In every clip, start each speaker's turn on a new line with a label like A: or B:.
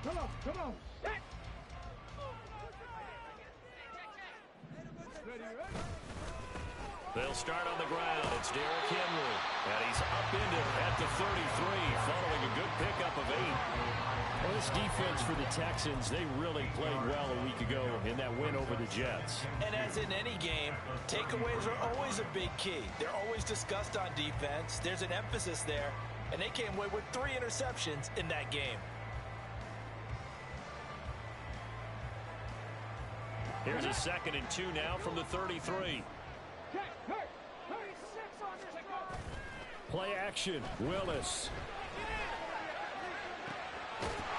A: Come on. Set. Ready.
B: They'll start on the ground. It's Derrick Henry. And he's upended at the 33, following a good pickup of 8.
C: Well, this defense for the Texans, they really played well a week ago in that win over the Jets.
D: And as in any game, takeaways are always a big key. They're always discussed on defense. There's an emphasis there. And they came away with 3 interceptions in that game.
B: Here's a 2nd and 2 now from the 33.
C: Play action. Willis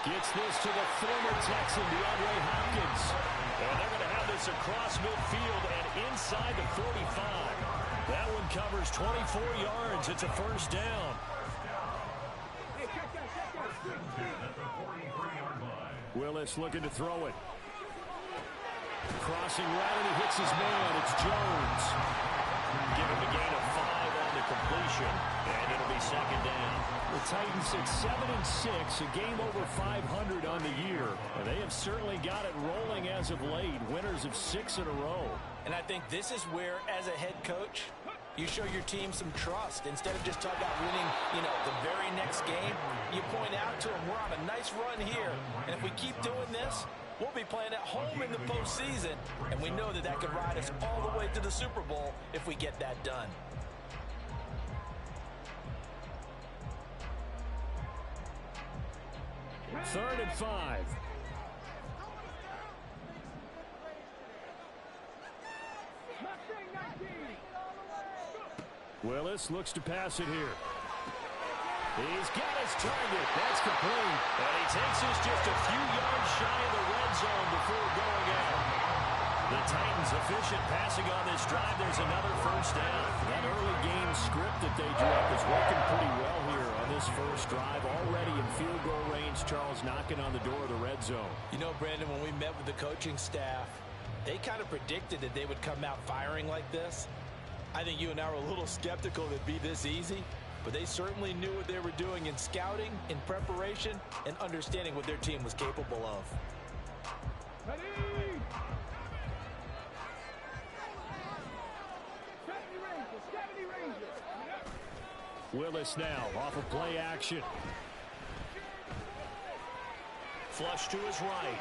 C: gets this to the former Texan, DeAndre Hopkins.
B: And they're going to have this across midfield and inside the 45. That one covers 24 yards. It's a first down.
C: Willis looking to throw it. Crossing right, and he hits his man. It's Jones.
B: Give him a gain of 5 on the completion, and it'll be 2nd down.
C: The Titans at 7-6, a game over 500 on the year. And they have certainly got it rolling as of late, winners of 6 in a row.
D: And I think this is where, as a head coach, you show your team some trust. Instead of just talking about winning, the very next game, you point out to them, we're on a nice run here. And if we keep doing this, we'll be playing at home in the postseason. And we know that could ride us all the way to the Super Bowl if we get that done.
C: Third and 5. Willis looks to pass it here. He's got his target. That's complete.
B: And he takes this just a few yards shy of the red zone before going out. The Titans efficient passing on this drive. There's another first down.
C: That early game script that they drew up is working pretty well here on this first drive. Already in field goal range, Charles knocking on the door of the red zone.
D: Brandon, when we met with the coaching staff, they kind of predicted that they would come out firing like this. I think you and I were a little skeptical that it'd be this easy, but they certainly knew what they were doing in scouting, in preparation, and understanding what their team was capable of.
A: Ready.
C: Willis now off of play action.
B: Flush to his right.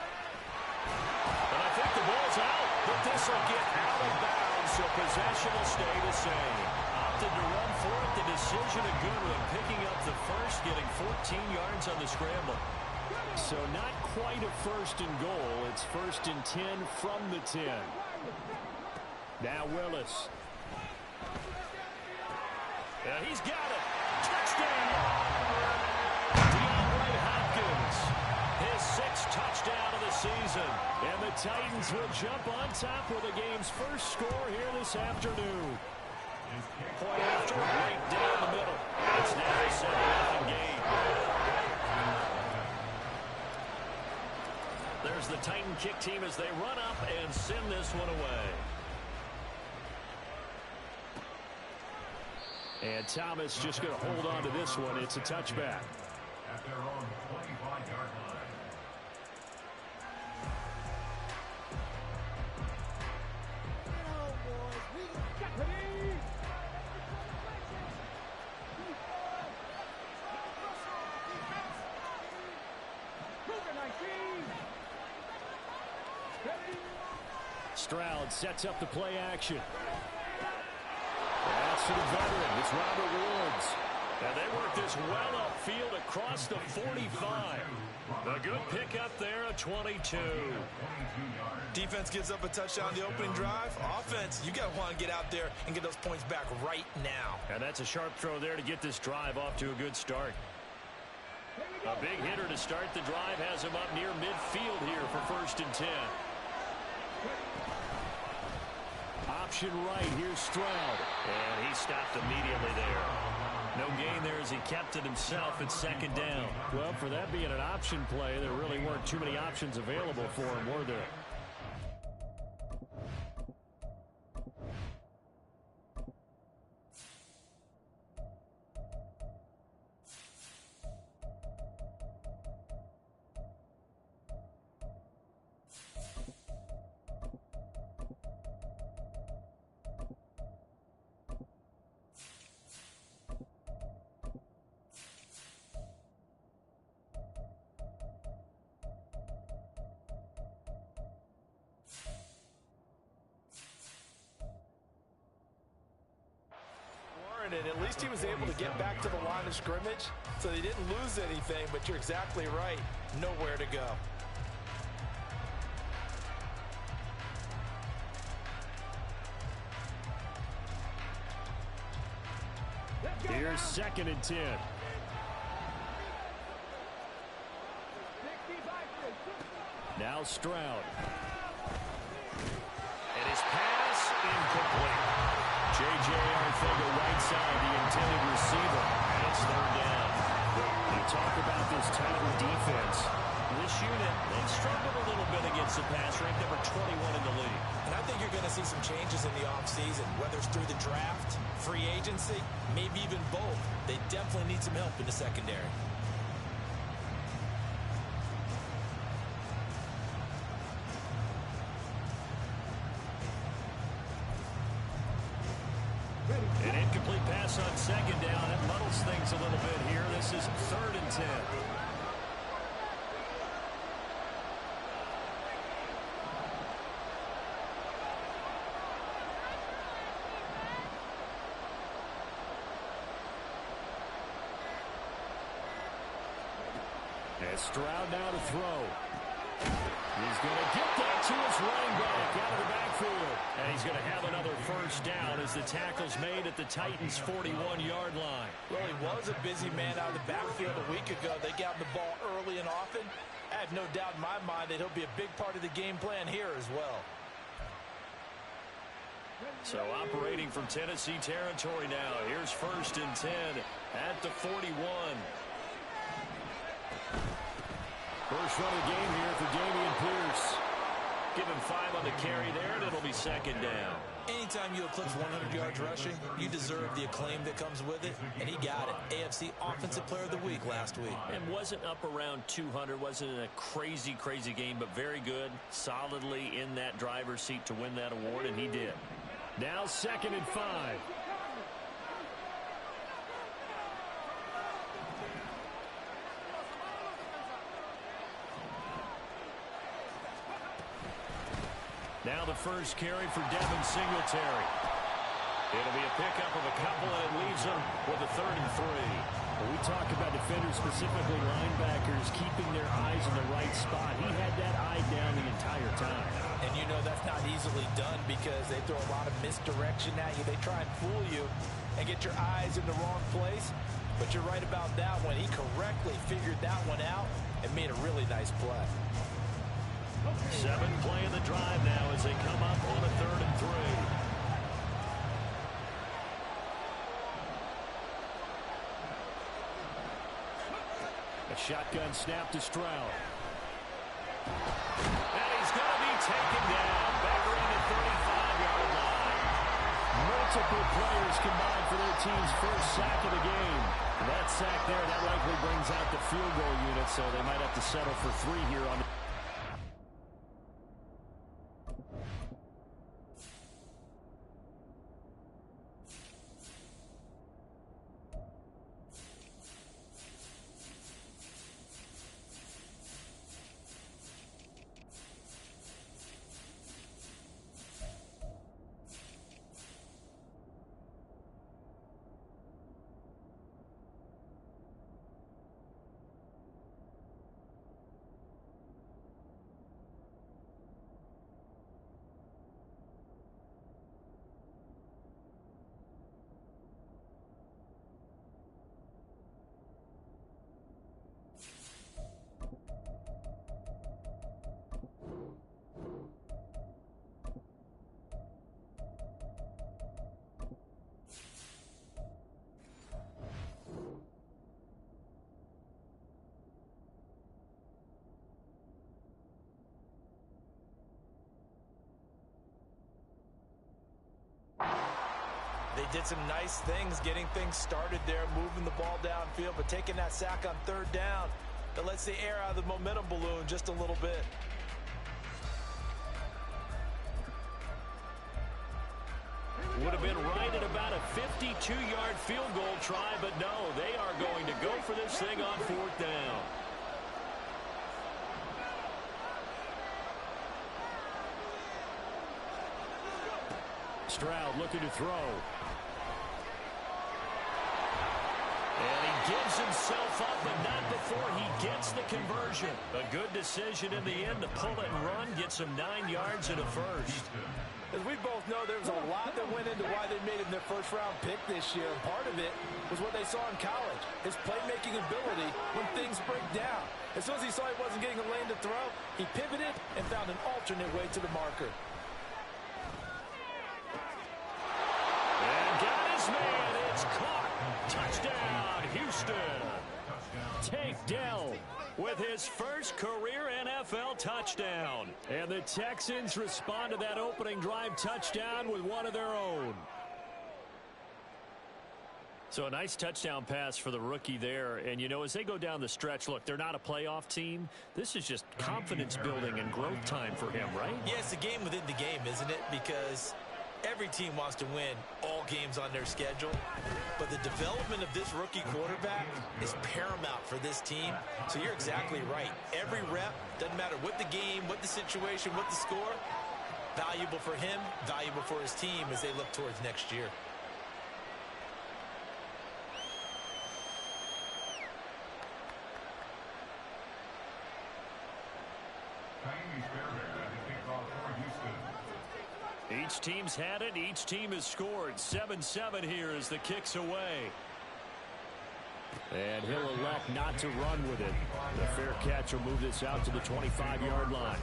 B: And I think the ball's out, but this will get out of bounds, so possession will stay the same. Opted to run for it. The decision a good one, picking up the first, getting 14 yards on the scramble.
C: So not quite a first and goal. It's 1st and 10 from the 10. Now Willis.
B: And he's got it. Touchdown! DeAndre Hopkins, his 6th touchdown of the season.
C: And the Titans will jump on top with the game's first score here this afternoon.
B: Point after, right down the middle. It's now a 7-0 game. There's the Titan kick team as they run up and send this one away.
C: And Thomas just going to hold on to this one. It's a touchback.
E: At their own 25-yard line.
C: Stroud sets up the play action. That's to the veteran. It's Robert Woods.
B: And they work this well upfield across the 45. A good pickup there, a 22.
D: Defense gives up a touchdown the opening drive. Offense, you got to want to get out there and get those points back right now.
B: And that's a sharp throw there to get this drive off to a good start. A big hitter to start the drive has him up near midfield here for 1st and 10.
C: Option right, here's Stroud.
B: And he stopped immediately there. No gain there as he kept it himself at 2nd down.
C: Well, for that being an option play, there really weren't too many options available for him, were there?
D: return, and at least he was able to get back to the line of scrimmage, so they didn't lose anything, but you're exactly right. Nowhere to go.
C: Here's 2nd and 10. Now Stroud.
B: And his pass incomplete. J.J. Arthur, right side, the intended receiver. And it's 3rd down.
C: You talk about this Titan defense.
B: This unit, they've struggled a little bit against the pass, ranked number 21 in the league.
D: And I think you're going to see some changes in the offseason, whether it's through the draft, free agency, maybe even both. They definitely need some help in the secondary.
C: An incomplete pass on 2nd down. That muddles things a little bit here. This is 3rd and 10. As Stroud now to throw. He's going to get that to his running back out of the backfield.
B: And he's going to have another 1st down as the tackle's made at the Titans' 41-yard line.
D: Well, he was a busy man out of the backfield a week ago. They got him the ball early and often. I have no doubt in my mind that he'll be a big part of the game plan here as well.
B: So operating from Tennessee territory now. Here's 1st and 10 at the 41.
C: First run of the game here for Dameon Pierce.
B: Give him 5 on the carry there, and it'll be 2nd down.
D: Anytime you eclipse 100 yards rushing, you deserve the acclaim that comes with it, and he got it. AFC Offensive Player of the Week last week.
B: And wasn't up around 200, wasn't in a crazy game, but very good, solidly in that driver's seat to win that award, and he did.
C: Now 2nd and 5.
B: Now the first carry for Devin Singletary. It'll be a pickup of a couple, and it leaves them with a 3rd and 3.
C: When we talk about defenders, specifically linebackers, keeping their eyes in the right spot, he had that eye down the entire time.
D: And you know that's not easily done because they throw a lot of misdirection at you. They try and fool you and get your eyes in the wrong place. But you're right about that one. He correctly figured that one out and made a really nice play.
B: 7th play of the drive now as they come up on a 3rd and 3.
C: A shotgun snap to Stroud.
B: And he's going to be taken down back around the 35-yard line.
C: Multiple players combined for their team's first sack of the game. That sack there, that likely brings out the field goal unit, so they might have to settle for 3 here on the
D: They did some nice things getting things started there, moving the ball downfield, but taking that sack on 3rd down, that lets the air out of the momentum balloon just a little bit.
B: Would have been right at about a 52-yard field goal try, but no, they are going to go for this thing on 4th down.
C: Stroud looking to throw.
B: And he gives himself up, but not before he gets the conversion. A good decision in the end to pull it and run, gets him 9 yards and a first.
D: As we both know, there was a lot that went into why they made him their first-round pick this year. And part of it was what they saw in college, his playmaking ability when things break down. As soon as he saw he wasn't getting a lane to throw, he pivoted and found an alternate way to the marker.
B: And got his man. It's caught. Touchdown, Houston. Tank Dell with his first career NFL touchdown. And the Texans respond to that opening drive touchdown with one of their own. So a nice touchdown pass for the rookie there. And, you know, as they go down the stretch, look, they're not a playoff team. This is just confidence building and growth time for him, right?
D: Yeah, it's a game within the game, isn't it? Because every team wants to win all games on their schedule. But the development of this rookie quarterback is paramount for this team. So you're exactly right. Every rep, doesn't matter what the game, what the situation, what the score, valuable for him, valuable for his team as they look towards next year.
B: Each team's had it. Each team has scored. 7-7 here as the kick's away. And he'll elect not to run with it. The fair catch will move this out to the 25-yard line.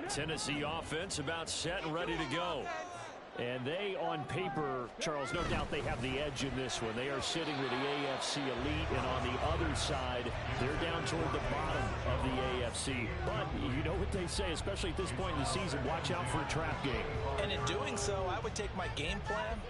B: Tennessee offense about set and ready to go. And they, on paper, Charles, no doubt they have the edge in this one. They are sitting with the AFC elite, and on the other side, they're down toward the bottom of the AFC. But you know what they say, especially at this point in the season, watch out for a trap game.
D: And in doing so, I would take my game plan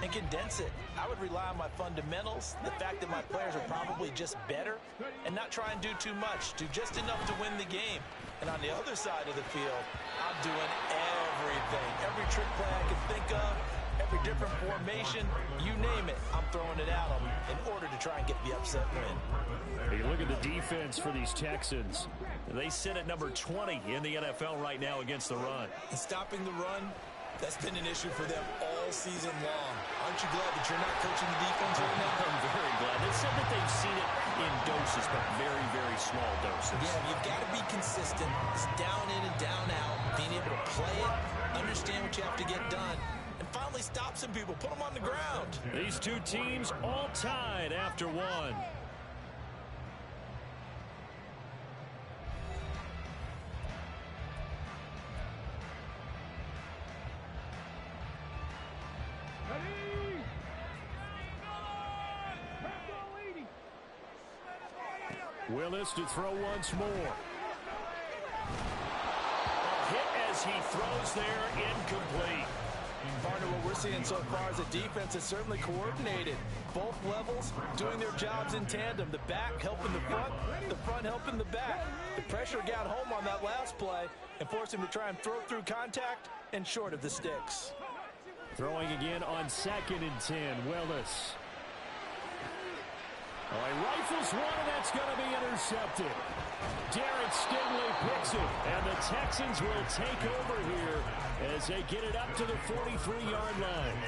D: and condense it. I would rely on my fundamentals, the fact that my players are probably just better, and not try and do too much, do just enough to win the game. And on the other side of the field, I'm doing everything. Every trick play I can think of, every different formation, you name it, I'm throwing it at them in order to try and get the upset win.
B: Hey, look at the defense for these Texans. They sit at number 20 in the NFL right now against the run.
D: And stopping the run, that's been an issue for them all season long. Aren't you glad that you're not coaching the defense right now?
B: I'm very glad. They said that they've seen it in doses, but very, very small doses.
D: Yeah, you've got to be consistent. It's down in and down out. Being able to play it, understand what you have to get done, and finally stop some people, put them on the ground.
B: These two teams all tied after one. Willis to throw once more. A hit as he throws there, incomplete.
D: Partner, what we're seeing so far is a defense that's certainly coordinated. Both levels doing their jobs in tandem. The back helping the front helping the back. The pressure got home on that last play and forced him to try and throw through contact and short of the sticks.
B: Throwing again on 2nd and 10, Willis. Oh, he rifles one, and that's going to be intercepted. Derek Stingley picks it, and the Texans will take over here as they get it up to the 43-yard line.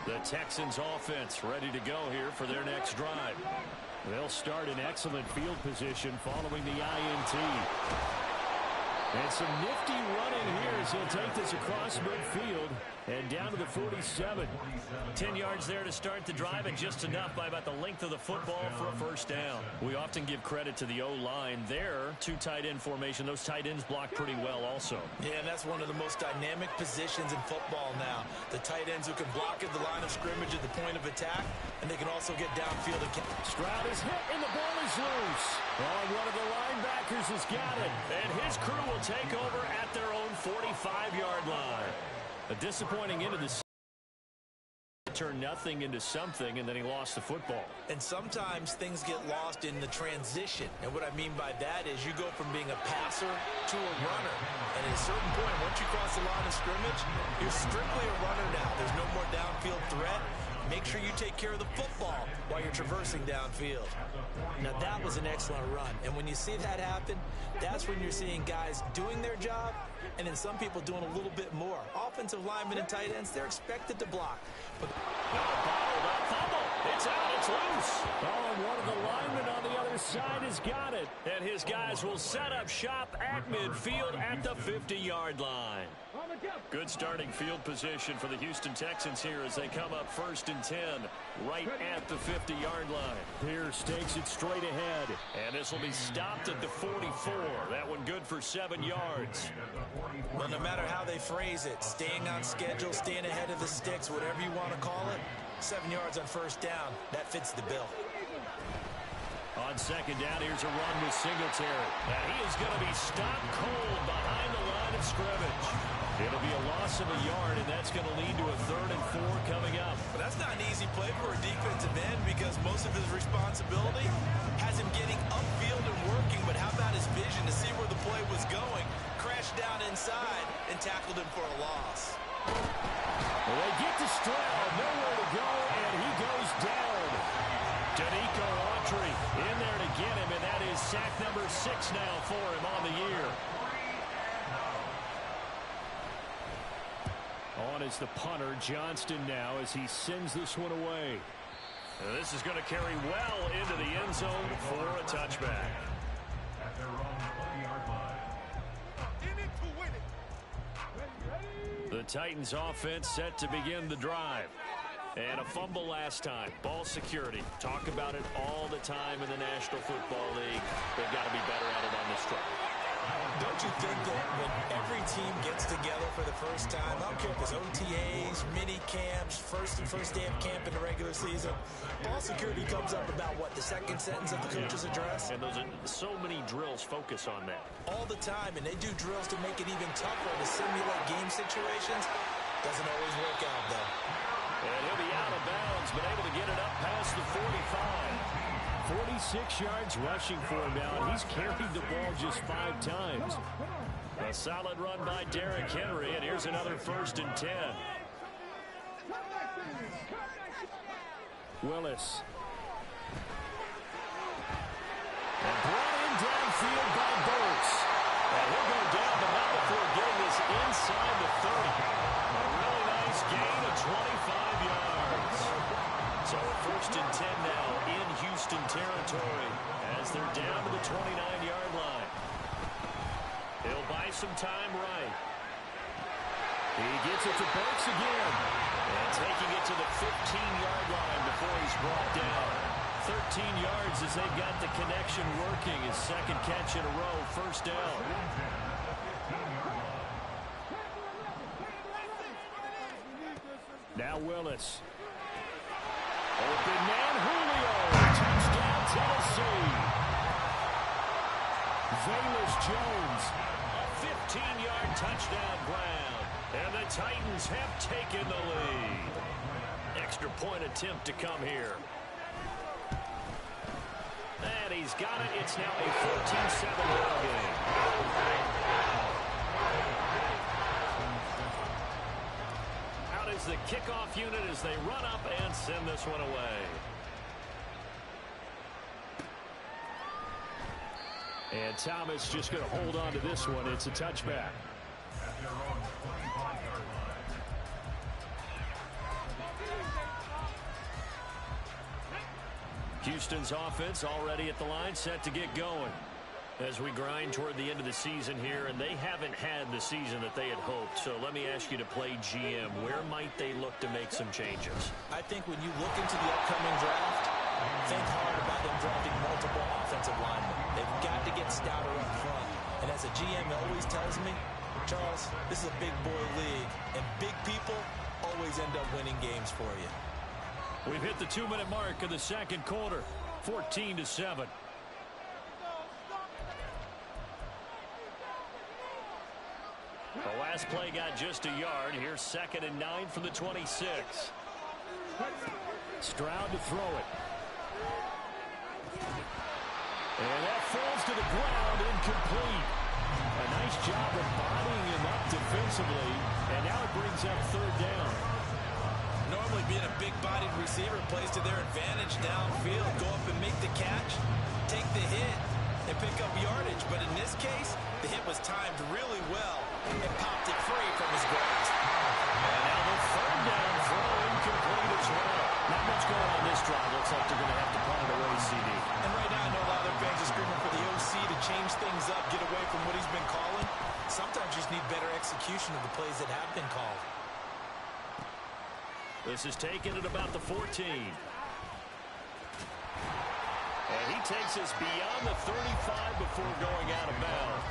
B: The Texans offense ready to go here for their next drive. They'll start in excellent field position following the INT. And some nifty running here as he'll take this across midfield and down to the 47. 10 yards there to start the drive, and just enough by about the length of the football for a first down. We often give credit to the O-line there. 2 tight end formation. Those tight ends block pretty well also.
D: Yeah, and that's one of the most dynamic positions in football now. The tight ends who can block at the line of scrimmage at the point of attack, and they can also get downfield.
B: Stroud is hit, and the ball is loose. Oh, one of the linebackers has got it. And his crew will take over at their own 45-yard line. A disappointing end of the season. Turned nothing into something, and then he lost the football.
D: And sometimes things get lost in the transition. And what I mean by that is you go from being a passer to a runner. And at a certain point, once you cross the line of scrimmage, you're strictly a runner now. There's no more downfield threat. Make make sure you take care of the football while you're traversing downfield. Now, that was an excellent run. And when you see that happen, that's when you're seeing guys doing their job and then some people doing a little bit more. Offensive linemen and tight ends, they're expected to block. But
B: bottled up fumble. It's out. It's loose.
C: Oh, and one of the linemen on the other side has got it.
B: And his guys will set up shop at midfield at the 50-yard line. Good starting field position for the Houston Texans here as they come up 1st and 10 right at the 50-yard line.
C: Pierce takes it straight ahead.
B: And this will be stopped at the 44. That one good for 7 yards.
D: Well, no matter how they phrase it, staying on schedule, staying ahead of the sticks, whatever you want to call it, 7 yards on 1st down, that fits the bill.
B: On 2nd down, here's a run with Singletary. And he is going to be stopped cold behind the line of scrimmage. It'll be a loss of a yard, and that's going to lead to a 3rd and 4 coming up.
D: But that's not an easy play for a defensive end because most of his responsibility has him getting upfield and working. But how about his vision to see where the play was going, crashed down inside, and tackled him for a loss.
C: Well, they get to Stroud, nowhere to go, and he goes down.
B: Danico Autry in there to get him, and that is sack number 6 now for him on the year.
C: On is the punter, Johnston now, as he sends this one away.
B: And this is going to carry well into the end zone for a touchback.
E: At their own 20-yard line.
B: The Titans offense set to begin the drive. And a fumble last time. Ball security. Talk about it all the time in the National Football League. They've got to be better at it on this drive.
D: Don't you think that when every team gets together for the first time, I don't care if it's OTAs, mini camps, first day of camp in the regular season, ball security comes up about, what, the 2nd sentence of the coach's address?
B: And those are so many drills focus on that.
D: All the time, and they do drills to make it even tougher to simulate game situations. Doesn't always work out, though.
B: And he'll be out of bounds, but able to get it up past the 45.
C: 46 yards rushing for him now, and he's carried the ball just 5 times.
B: A solid run by Derrick Henry, and here's another 1st and 10.
C: Willis. And brought in downfield by Burks.
B: And he'll go down, but not before getting this inside the 30. A really nice gain of 25 yards. So 1st and 10 now in Houston territory as they're down to the 29-yard line. He'll buy some time right.
C: He gets it to Burks again.
B: And taking it to the 15-yard line before he's brought down. 13 yards as they've got the connection working. His 2nd catch in a row, 1st down.
C: Now Willis. Open man, Julio. Touchdown, Tennessee. Velus Jones.
B: A 15-yard touchdown ground. And the Titans have taken the lead. Extra point attempt to come here. And he's got it. It's now a 14-7 ball game. Out is the kickoff unit as they run up and send this one away.
C: And Thomas just going to hold on to this one. It's a touchback.
E: At their own 25-yard line.
B: Houston's offense already at the line, set to get going. As we grind toward the end of the season here, and they haven't had the season that they had hoped. So let me ask you to play GM. Where might they look to make some changes?
D: I think when you look into the upcoming draft, think hard about them drafting multiple offensive linemen. They've got to get stouter up front. And as a GM always tells me, Charles, this is a big boy league, and big people always end up winning games for you.
B: We've hit the 2-minute mark of the 2nd quarter, 14-7. The last play got just a yard. Here's 2nd and 9 from the 26.
C: Stroud to throw it. And that falls to the ground, incomplete. A nice job of bodying him up defensively, and now it brings up 3rd down.
D: Normally being a big-bodied receiver plays to their advantage downfield. Go up and make the catch, take the hit, and pick up yardage. But in this case, the hit was timed really well and popped it free from his grasp.
C: And now the third down throw incomplete as well. Not much going on this drive. Looks like they're going to have to punt it away, CD.
D: And right now, I know a lot of their fans are screaming for the OC to change things up, get away from what he's been calling. Sometimes you just need better execution of the plays that have been called.
C: This is taken at about the 14. And he takes us beyond the 35 before going out of bounds.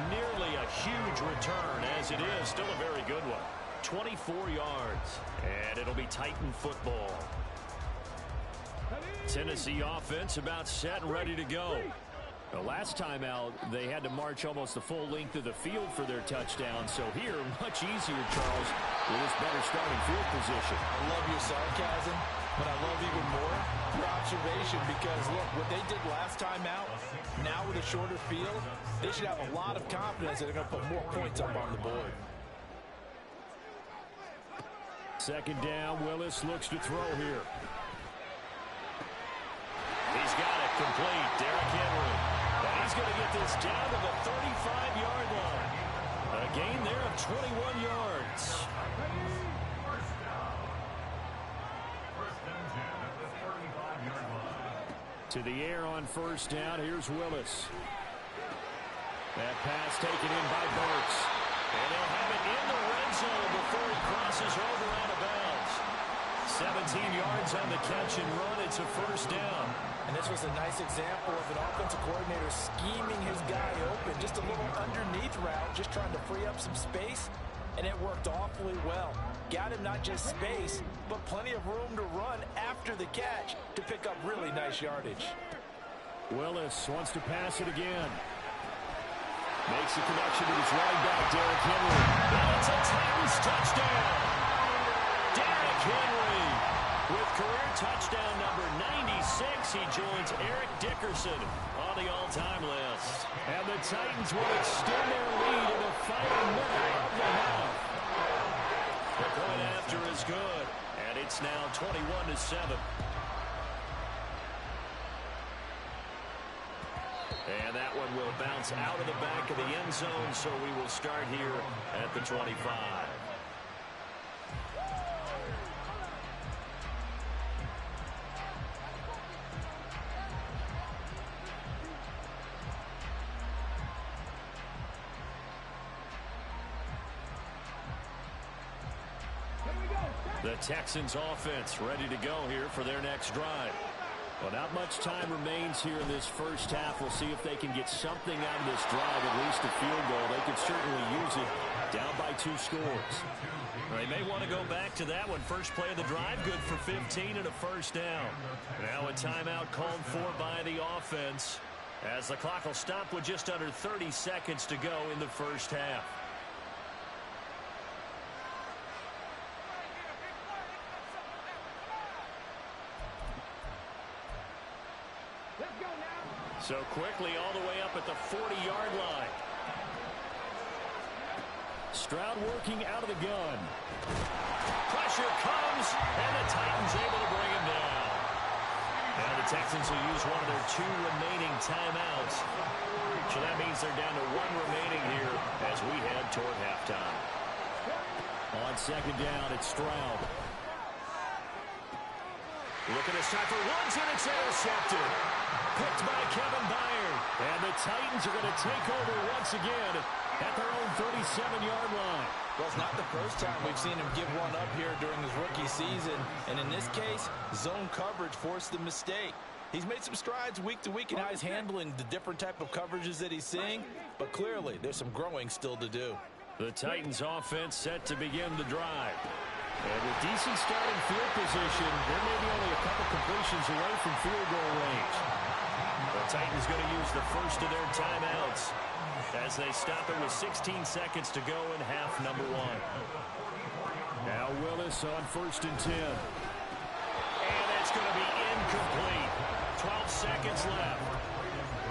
C: Nearly a huge return, as it is. Still a very good one. 24 yards. And it'll be Titan football. Tennessee offense about set and ready to go. The last time out, they had to march almost the full length of the field for their touchdown. So here, much easier, Charles, with this better starting field position.
D: I love your sarcasm, but I love even more your observation because, look, what they did last time out, now with a shorter field, they should have a lot of confidence that they're going to put more points up on the board.
C: Second down, Willis looks to throw here. He's got it complete. Derrick Henry. And he's going to get this down to the 35-yard line. A gain there of 21 yards.
E: First down. First and 10 at the 35-yard line.
C: To the air on first down. Here's Willis. That pass taken in by Burks. And they'll have it in the red zone before he crosses over out of bounds. 17 yards on the catch and run. It's a first down.
D: And this was a nice example of an offensive coordinator scheming his guy open. Just a little underneath route, just trying to free up some space. And it worked awfully well. Got him not just space, but plenty of room to run after the catch to pick up really nice yardage.
C: Willis wants to pass it again. Makes the connection to his running back, Derrick Henry. And it's a Titans touchdown. Derrick Henry with career touchdown number 96. He joins Eric Dickerson on the all-time list. And the Titans will extend their lead in the final minute of the half. The point after is good, and it's now 21-7. And that one will bounce out of the back of the end zone, so we will start here at the 25. The Texans offense ready to go here for their next drive. Well, not much time remains here in this first half. We'll see if they can get something out of this drive, at least a field goal. They could certainly use it down by 2 scores.
B: They may want to go back to that one. First play of the drive, good for 15 and a first down. Now a timeout called for by the offense as the clock will stop with just under 30 seconds to go in the first half. So quickly all the way up at the 40-yard line.
C: Stroud working out of the gun.
B: Pressure comes, and the Titans able to bring him down. Now the Texans will use one of their 2 remaining timeouts. So that means they're down to 1 remaining here as we head toward halftime.
C: On second down, it's Stroud.
B: Looking to start for Woods, and it's intercepted. Picked by Kevin Byard.
C: And the Titans are going to take over once again at their own 37-yard line.
D: Well, it's not the first time we've seen him give one up here during his rookie season. And in this case, zone coverage forced the mistake. He's made some strides week to week in how he's handling the different type of coverages that he's seeing. But clearly, there's some growing still to do.
C: The Titans offense set to begin the drive. And with decent starting field position, they're maybe only a couple completions away from field goal range.
B: The Titans going to use the first of their timeouts as they stop it with 16 seconds to go in half number 1.
C: Now Willis on first and 10.
B: And it's going to be incomplete. 12 seconds left.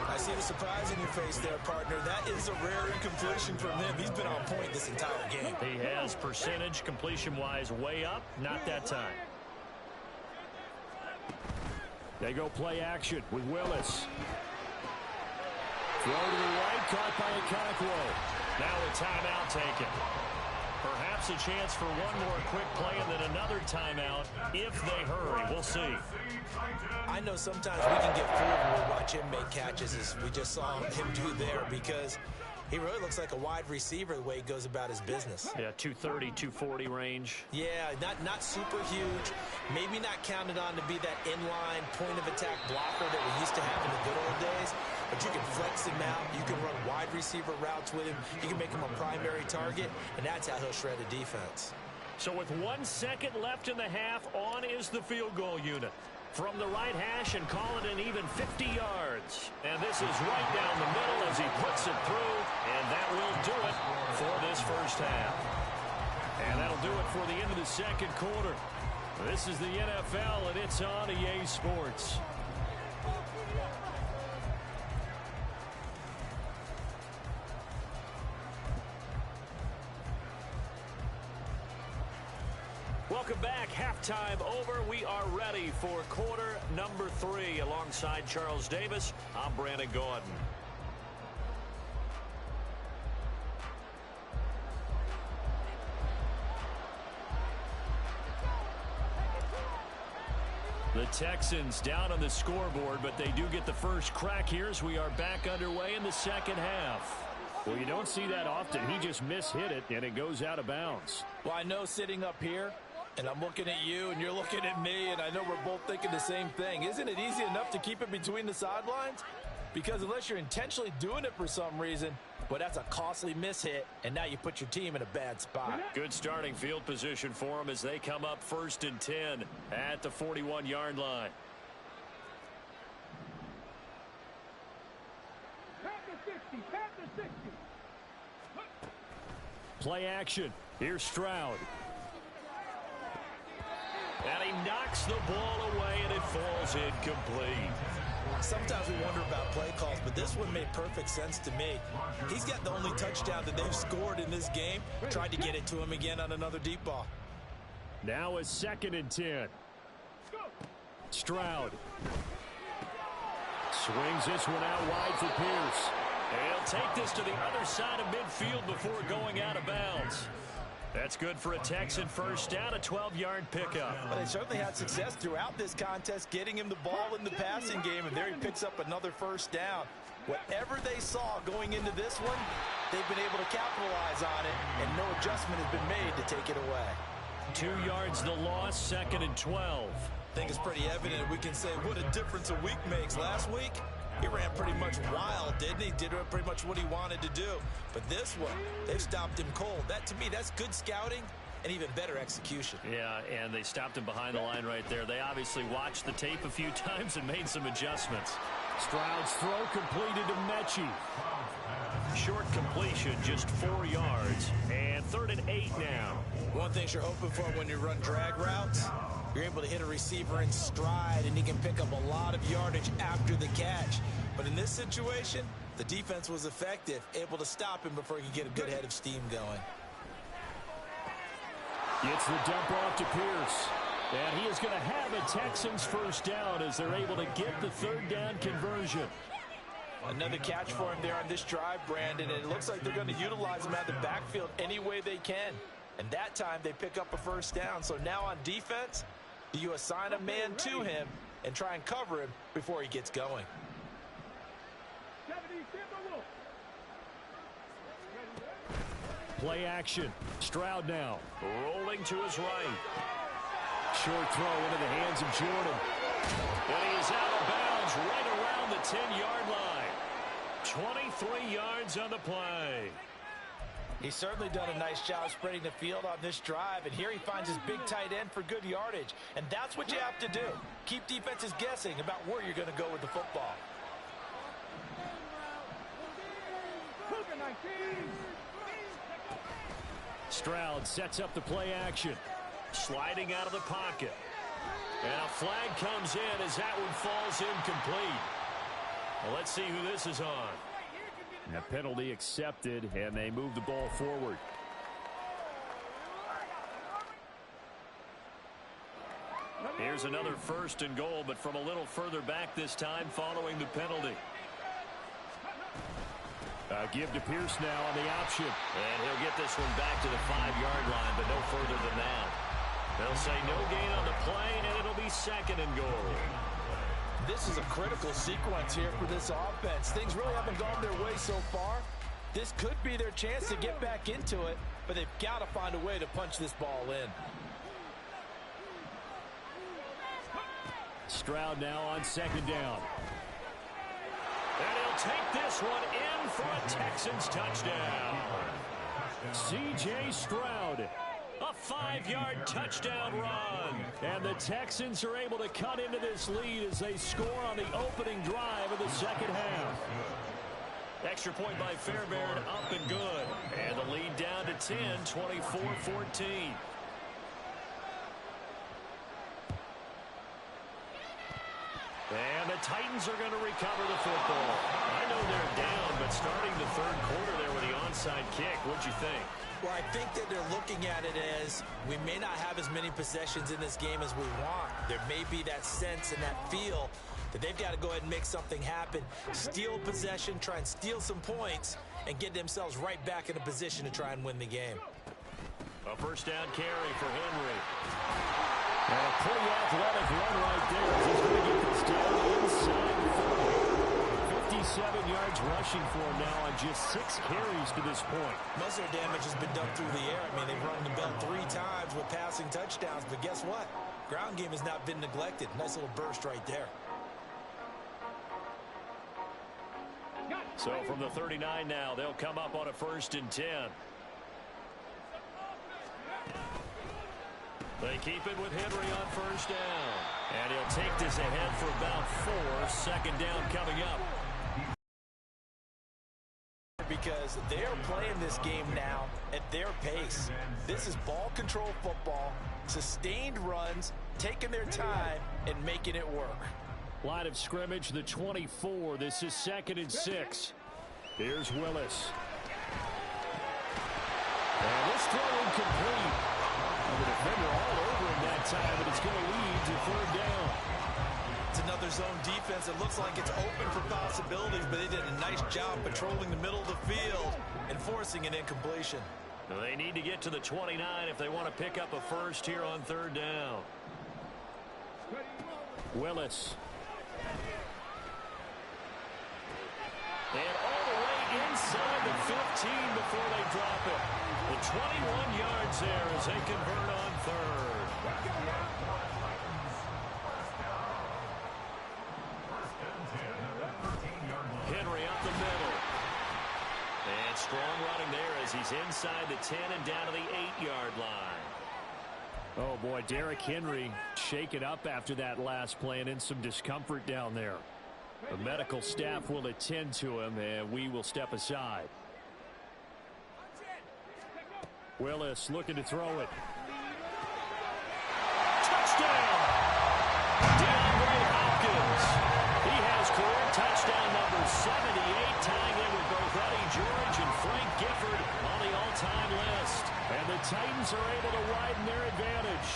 D: I see the surprise in your face there, partner. That is a rare incompletion from him. He's been on point this entire game.
B: He has percentage completion-wise way up. Not that time.
C: They go play action with Willis. Throw to the right, caught by Okonkwo.
B: Now a timeout taken. Perhaps a chance for one more quick play and then another timeout if they hurry. We'll see.
D: I know sometimes we can get fooled when we watch him make catches, as we just saw him do there, because he really looks like a wide receiver the way he goes about his business.
B: Yeah, 230, 240 range.
D: Yeah, not super huge. Maybe not counted on to be that inline point-of-attack blocker that we used to have in the good old days. But you can flex him out. You can run wide receiver routes with him. You can make him a primary target, and that's how he'll shred a defense.
B: So with 1 second left in the half, on is the field goal unit. From the right hash and call it an even 50 yards. And this is right down the middle as he puts it through. And that will do it for this first half. And that'll do it for the end of the second quarter. This is the NFL, and it's on EA Sports. Welcome back. Halftime over. We are ready for quarter number 3. Alongside Charles Davis, I'm Brandon Gordon. The Texans down on the scoreboard, but they do get the first crack here as we are back underway in the second half.
C: Well, you don't see that often. He just mishit it, and it goes out of bounds.
D: Well, I know sitting up here, and I'm looking at you, and you're looking at me, and I know we're both thinking the same thing. Isn't it easy enough to keep it between the sidelines? Because unless you're intentionally doing it for some reason, well, that's a costly mishit, and now you put your team in a bad spot.
B: Good starting field position for them as they come up 1st and 10 at the 41-yard line.
A: Pat the 60, pat the 60.
C: Play action. Here's Stroud.
B: And he knocks the ball away, and it falls incomplete.
D: Sometimes we wonder about play calls, but this one made perfect sense to me. He's got the only touchdown that they've scored in this game. Tried to get it to him again on another deep ball.
C: Now a 2nd and 10. Stroud. Swings this one out wide for Pierce.
B: He'll take this to the other side of midfield before going out of bounds. That's good for a Texan first down, a 12-yard pickup.
D: But they certainly had success throughout this contest, getting him the ball in the passing game, and there he picks up another first down. Whatever they saw going into this one, they've been able to capitalize on it, and no adjustment has been made to take it away.
B: 2 yards the loss, 2nd and 12.
D: I think it's pretty evident we can say what a difference a week makes. Last week, he ran pretty much wild, didn't he? Did pretty much what he wanted to do. But this one, they've stopped him cold. That, to me, that's good scouting and even better execution.
B: Yeah, and they stopped him behind the line right there. They obviously watched the tape a few times and made some adjustments.
C: Stroud's throw completed to Mechie.
B: Short completion, just 4 yards, and 3rd and 8 now.
D: One thing you're hoping for when you run drag routes, you're able to hit a receiver in stride, and he can pick up a lot of yardage after the catch. But in this situation, the defense was effective, able to stop him before he could get a good head of steam going.
C: Gets the dump off to Pierce. And he is going to have a Texans first down as they're able to get the 3rd down conversion.
D: Another catch for him there on this drive, Brandon, and it looks like they're going to utilize him out of the backfield any way they can. And that time they pick up a first down. So now on defense, you assign a man to him and try and cover him before he gets going.
C: Play action. Stroud now.
B: Rolling to his right.
C: Short throw into the hands of Jordan.
B: And he is out of bounds right around the 10-yard line. 23 yards on the play.
D: He's certainly done a nice job spreading the field on this drive, and here he finds his big tight end for good yardage. And that's what you have to do. Keep defenses guessing about where you're going to go with the football.
C: Stroud sets up the play action.
B: Sliding out of the pocket. And a flag comes in as that one falls incomplete. Well, let's see who this is on.
C: A penalty accepted, and they move the ball forward. Here's another 1st and goal, but from a little further back this time following the penalty. Give to Pierce now on the option.
B: And he'll get this one back to the 5-yard line, but no further than that. They'll say no gain on the play, and it'll be 2nd and goal.
D: This is a critical sequence here for this offense. Things really haven't gone their way so far. This could be their chance to get back into it, but they've got to find a way to punch this ball in.
C: Stroud now on 2nd down.
B: And he'll take this one in for a Texans touchdown.
C: C.J. Stroud. A 5-yard touchdown run.
B: And the Texans are able to cut into this lead as they score on the opening drive of the second half. Extra point by Fairbairn, up and good. And the lead down to 10, 24-14. And the Titans are going to recover the football. I know they're down, but starting the 3rd quarter there with the onside kick, what'd you think?
D: Well, I think that they're looking at it as we may not have as many possessions in this game as we want. There may be that sense and that feel that they've got to go ahead and make something happen, steal possession, try and steal some points, and get themselves right back in a position to try and win the game.
B: A 1st down carry for Henry.
C: And a pretty athletic run right there as he's going to get this down inside the 40. 57 yards rushing for him now on just 6 carries to this point.
D: Most of their damage has been done through the air. I mean, they've run the bell 3 times with passing touchdowns, but guess what? Ground game has not been neglected. Nice little burst right there.
B: So from the 39 now, they'll come up on a 1st and 10. They keep it with Henry on 1st down. And he'll take this ahead for about 4. 2nd down coming up.
D: Because they're playing this game now at their pace. This is ball control football, sustained runs, taking their time, and making it work.
C: Line of scrimmage, the 24. This is 2nd and 6. Here's Willis. And this throw incomplete. The defender all over him that time, but it's going to lead to 3rd down.
D: It's another zone defense. It looks like it's open for possibilities, but they did a nice job patrolling the middle of the field and forcing an incompletion.
B: They need to get to the 29 if they want to pick up a 1st here on 3rd down.
C: Willis.
B: And all the way inside the 15 before they drop it. The 21 yards there as they convert on 3rd. Henry up the middle. And strong running there as he's inside the 10 and down to the 8-yard line.
C: Oh, boy, Derrick Henry shaken up after that last play and in some discomfort down there. The medical staff will attend to him, and we will step aside. Willis looking to throw it.
B: Touchdown! DeAndre Hopkins. He has career touchdown number 78, tying in with both Eddie George and Frank Gifford on the all-time list.
C: And the Titans are able to widen their advantage.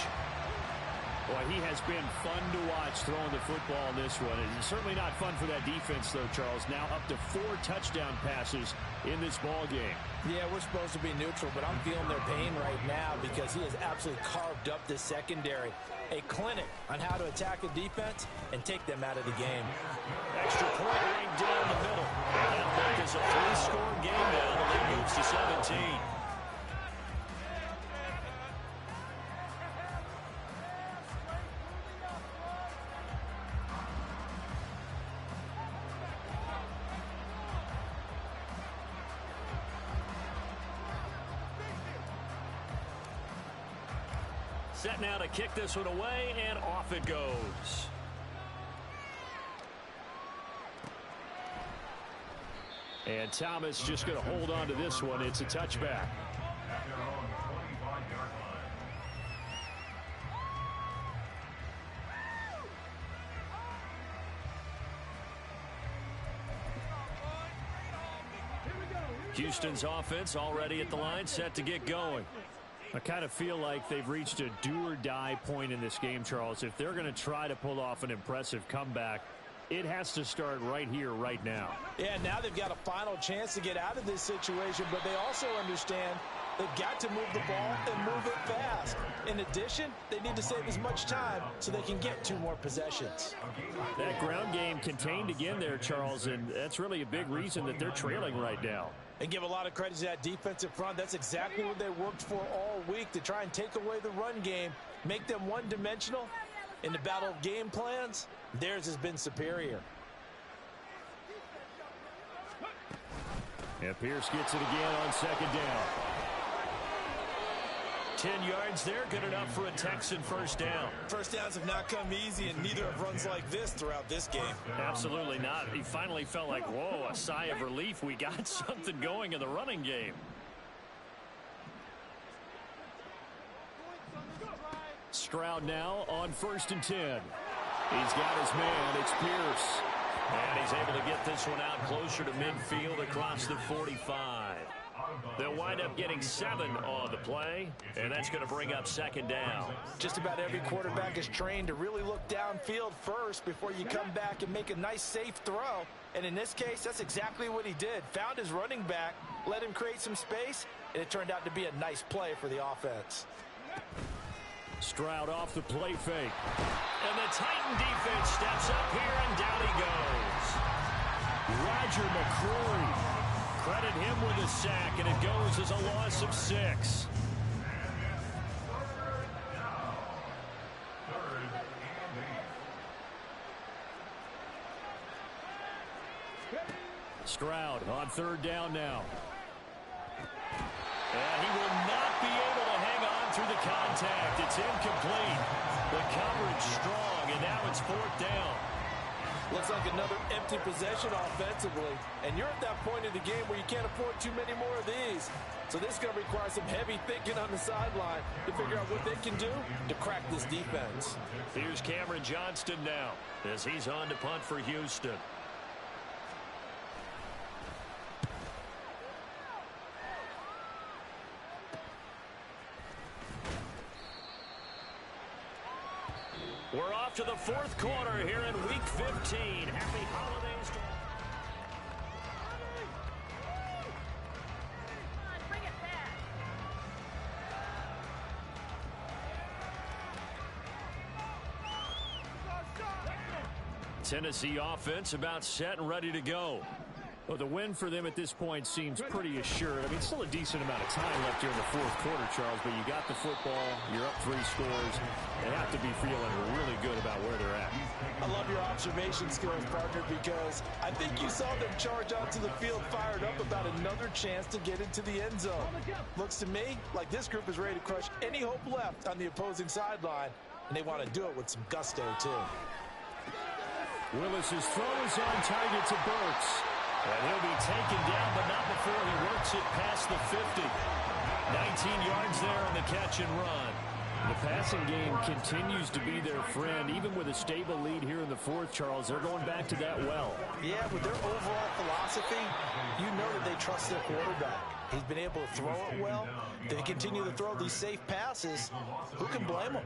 C: Boy, he has been fun to watch throwing the football in this one. It's certainly not fun for that defense, though, Charles. Now up to 4 touchdown passes in this ball game.
D: Yeah, we're supposed to be neutral, but I'm feeling their pain right now because he has absolutely carved up this secondary. A clinic on how to attack a defense and take them out of the game.
B: Extra point right down the middle. That is a 3-score game now. The lead moves to 17. Set now to kick this one away, and off it goes.
C: And Thomas just going to hold on to this one. It's a touchback.
B: Houston's offense already at the line, set to get going.
C: I kind of feel like they've reached a do-or-die point in this game, Charles. If they're going to try to pull off an impressive comeback, it has to start right here, right now.
D: Yeah, now they've got a final chance to get out of this situation, but they also understand they've got to move the ball and move it fast. In addition, they need to save as much time so they can get 2 more possessions.
C: That ground game contained again there, Charles, and that's really a big reason that they're trailing right now.
D: And give a lot of credit to that defensive front. That's exactly what they worked for all week, to try and take away the run game, make them one-dimensional. In the battle of game plans, theirs has been superior.
C: And Pierce gets it again on second down.
B: 10 yards there, good enough for a Texan first down.
D: First downs have not come easy, and neither have runs like this throughout this game.
C: Absolutely not. He finally felt like, whoa, a sigh of relief. We got something going in the running game. Stroud now on 1st and 10. He's got his man. It's Pierce.
B: And he's able to get this one out closer to midfield across the 45. They'll wind up getting 7 on the play, and that's going to bring up second down.
D: Just about every quarterback is trained to really look downfield first before you come back and make a nice, safe throw. And in this case, that's exactly what he did. Found his running back, let him create some space, and it turned out to be a nice play for the offense.
C: Stroud off the play fake.
B: And the Titan defense steps up here, and down he goes.
C: Roger McCrory.
B: Credit him with a sack, and it goes as a loss of 6.
C: Stroud on 3rd down now.
B: And he will not be able to hang on through the contact. It's incomplete. The coverage strong, and now it's 4th down.
D: Looks like another empty possession offensively. And you're at that point in the game where you can't afford too many more of these. So this is going to require some heavy thinking on the sideline to figure out what they can do to crack this defense.
B: Here's Cameron Johnston now as he's on to punt for Houston. We're off to the 4th quarter here in Week 15. Happy holidays to all.
F: Bring it back.
C: Tennessee offense about set and ready to go. Well, the win for them at this point seems pretty assured. I mean, still a decent amount of time left here in the 4th quarter, Charles, but you got the football, you're up 3 scores. They have to be feeling really good about where they're at.
D: I love your observation skills, partner, because I think you saw them charge onto the field fired up about another chance to get into the end zone. Looks to me like this group is ready to crush any hope left on the opposing sideline, and they want to do it with some gusto, too.
C: Willis's throw is on target to Burks.
B: And he'll be taken down, but not before he works it past the 50. 19 yards there on the catch and run.
C: The passing game continues to be their friend. Even with a stable lead here in the 4th, Charles, they're going back to that well.
D: Yeah, with their overall philosophy, you know that they trust their quarterback. He's been able to throw it well. They continue to throw these safe passes. Who can blame them?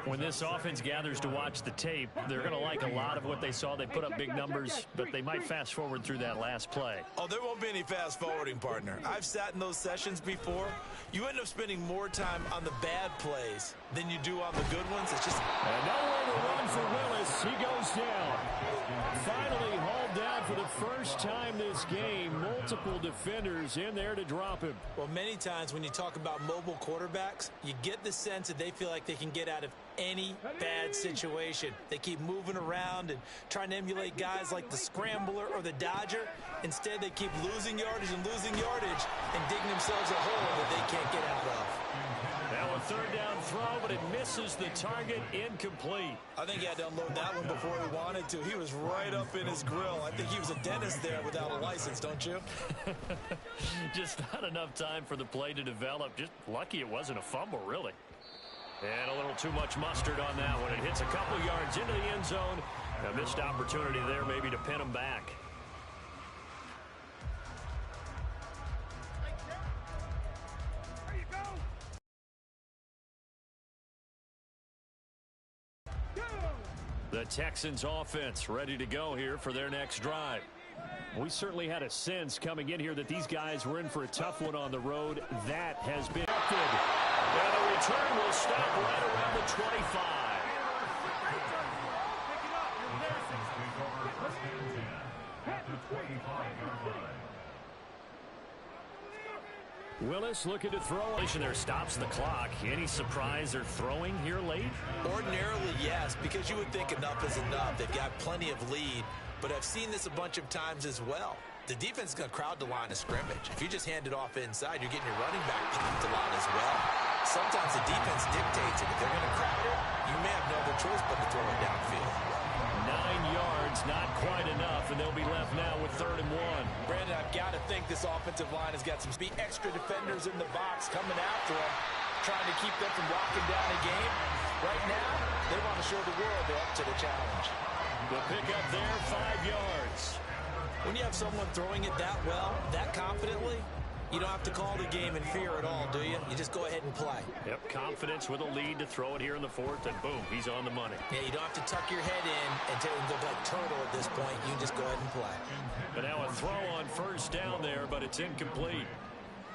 C: When this offense gathers to watch the tape, they're going to like a lot of what they saw. They put up big numbers, but they might fast forward through that last play.
D: Oh, there won't be any fast forwarding, partner. I've sat in those sessions before. You end up spending more time on the bad plays than you do on the good ones. It's just...
C: And nowhere to run for Willis. He goes down. Finally hauled down for the first time this game. Multiple defenders in there to drop him.
D: Well, many times when you talk about mobile quarterbacks, you get the sense that they feel like they can get out of any bad situation. They keep moving around and trying to emulate guys like the Scrambler or the Dodger. Instead, they keep losing yardage and digging themselves a hole that they can't get out of.
B: Now a 3rd down throw, but it misses the target, incomplete.
D: I think he had to unload that one before he wanted to. He was right up in his grill. I think he was a dentist there without a license, don't you?
B: Just not enough time for the play to develop. Just lucky it wasn't a fumble, really. And a little too much mustard on that one. It hits a couple yards into the end zone. A missed opportunity there maybe to pin them back.
C: The Texans offense ready to go here for their next drive. We certainly had a sense coming in here that these guys were in for a tough one on the road. That has been acted.
B: And the return will stop right around the 25.
C: Willis looking to throw.
B: There stops the clock. Any surprise they're throwing here late?
D: Ordinarily, yes, because you would think enough is enough. They've got plenty of lead, but I've seen this a bunch of times as well. The defense is going to crowd the line of scrimmage. If you just hand it off inside, you're getting your running back popped a lot as well. Sometimes the defense dictates it. If they're going to crowd it, you may have no other choice but to throw it downfield.
C: 9 yards, not quite enough, and they'll be left now with 3rd and 1.
D: Brandon, I've got to think this offensive line has got some speed. Extra defenders in the box coming after them, trying to keep them from locking down a game. Right now, they want to show the world they're up to the challenge.
C: The pickup there, 5 yards.
D: When you have someone throwing it that well, that confidently, you don't have to call the game in fear at all, do you? You just go ahead and play.
C: Yep, confidence with a lead to throw it here in the 4th, and boom, he's on the money.
D: Yeah, you don't have to tuck your head in and look like turtle at this point. You just go ahead and play.
C: But now a throw on 1st down there, but it's incomplete.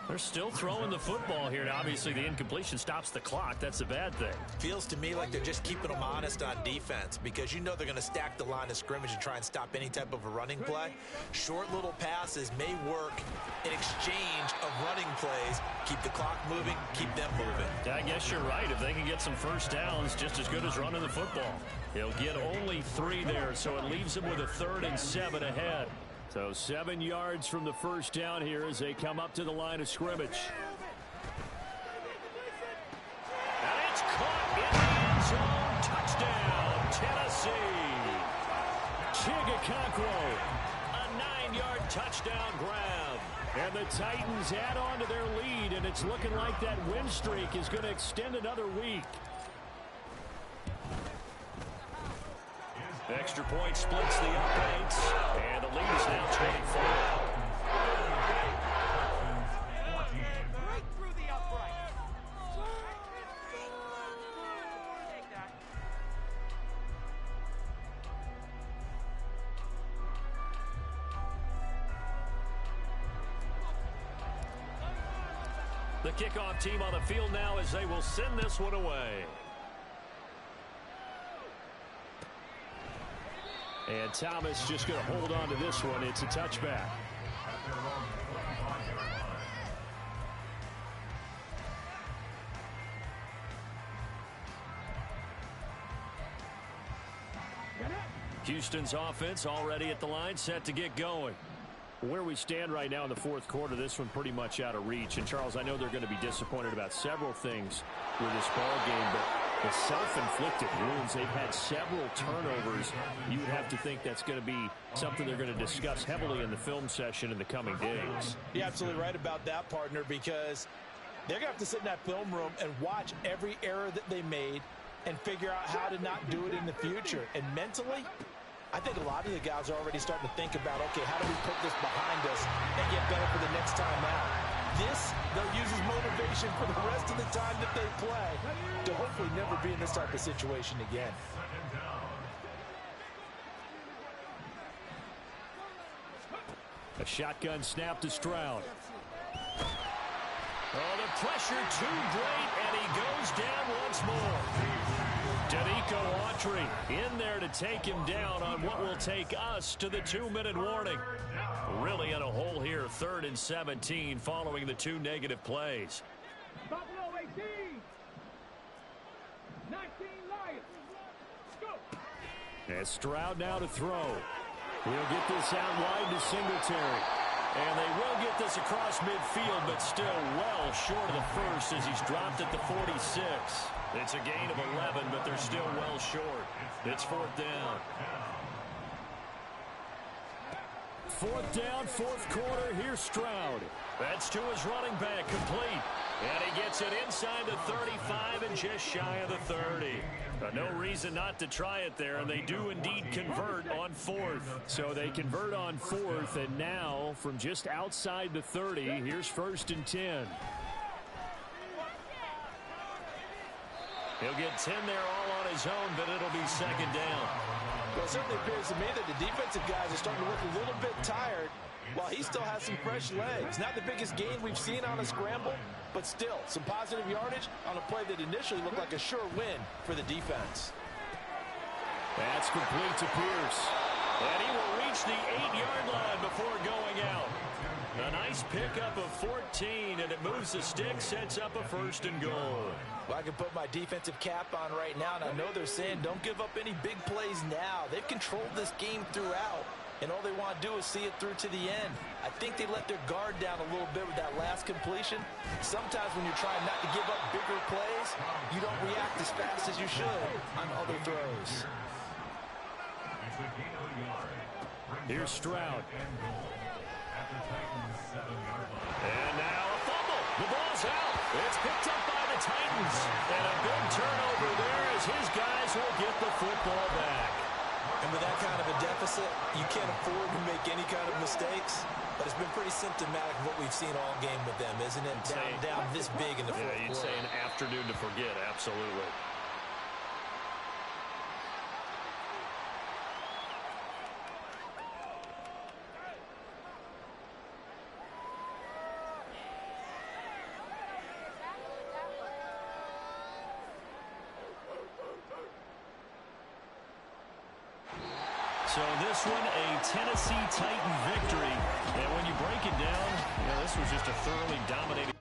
C: They're still throwing the football here. Now, obviously, the incompletion stops the clock. That's a bad thing.
D: Feels to me like they're just keeping them honest on defense because you know they're going to stack the line of scrimmage and try and stop any type of a running play. Short little passes may work in exchange of running plays. Keep the clock moving, keep them moving.
C: I guess you're right. If they can get some 1st downs, just as good as running the football. He'll get only 3 there, so it leaves him with a 3rd and 7 ahead. So 7 yards from the 1st down here as they come up to the line of scrimmage.
B: And it's caught in the end zone. Touchdown, Tennessee.
C: Chigakonkwo, a 9-yard touchdown grab. And the Titans add on to their lead, and it's looking like that win streak is going to extend another week.
B: Extra point splits the uprights, and the lead is now 24.
A: Right through the upright. Take that.
C: The kickoff team on the field now as they will send this one away. And Thomas just going to hold on to this one. It's a touchback. Houston's offense already at the line, set to get going. Where we stand right now in the 4th quarter, this one pretty much out of reach. And, Charles, I know they're going to be disappointed about several things with this ball game, but the self-inflicted wounds, they've had several turnovers. You would have to think that's going to be something they're going to discuss heavily in the film session in the coming days.
D: You're absolutely right about that, partner, because they're going to have to sit in that film room and watch every error that they made and figure out how to not do it in the future. And mentally, I think a lot of the guys are already starting to think about, okay, how do we put this behind us and get better for the next time out? This, they'll use as motivation for the rest of the time that they play to hopefully never be in this type of situation again.
C: A shotgun snap to Stroud.
B: Oh, the pressure too great, and he goes down once more.
C: Danico Autry in there to take him down on what will take us to the 2-minute warning. Really in a hole here, 3rd and 17 following the 2 negative plays.
A: Buffalo 18. 19 Lions. Go.
C: And Stroud now to throw. He'll get this out wide to Singletary. And they will get this across midfield, but still well short of the first as he's dropped at the 46. It's a gain of 11, but they're still well short. It's 4th down. 4th down, 4th quarter. Here's Stroud. That's to his running back, complete. And he gets it inside the 35 and just shy of the 30. No reason not to try it there, and they do indeed convert on 4th. So they convert on 4th, and now from just outside the 30, here's 1st and 10.
B: He'll get 10 there all on his own, but it'll be second down.
D: Well, it certainly appears to me that the defensive guys are starting to look a little bit tired while he still has some fresh legs. Not the biggest gain we've seen on a scramble, but still some positive yardage on a play that initially looked like a sure win for the defense.
B: That's complete to Pierce. And he will reach the 8-yard line before going out. A nice pickup of 14, and it moves the stick, sets up a 1st and goal.
D: Well, I can put my defensive cap on right now, and I know they're saying don't give up any big plays now. They've controlled this game throughout, and all they want to do is see it through to the end. I think they let their guard down a little bit with that last completion. Sometimes when you're trying not to give up bigger plays, you don't react as fast as you should on other throws.
B: Here's Stroud. And now a fumble. The ball's out. It's picked up by the Titans. And a big turnover there as his guys will get the football back.
D: And with that kind of a deficit, you can't afford to make any kind of mistakes. But it's been pretty symptomatic of what we've seen all game with them, isn't it? Down this big in the fourth quarter.
B: You'd say an afternoon to forget, absolutely. So this one, a Tennessee Titan victory. And when you break it down, this was just a thoroughly dominating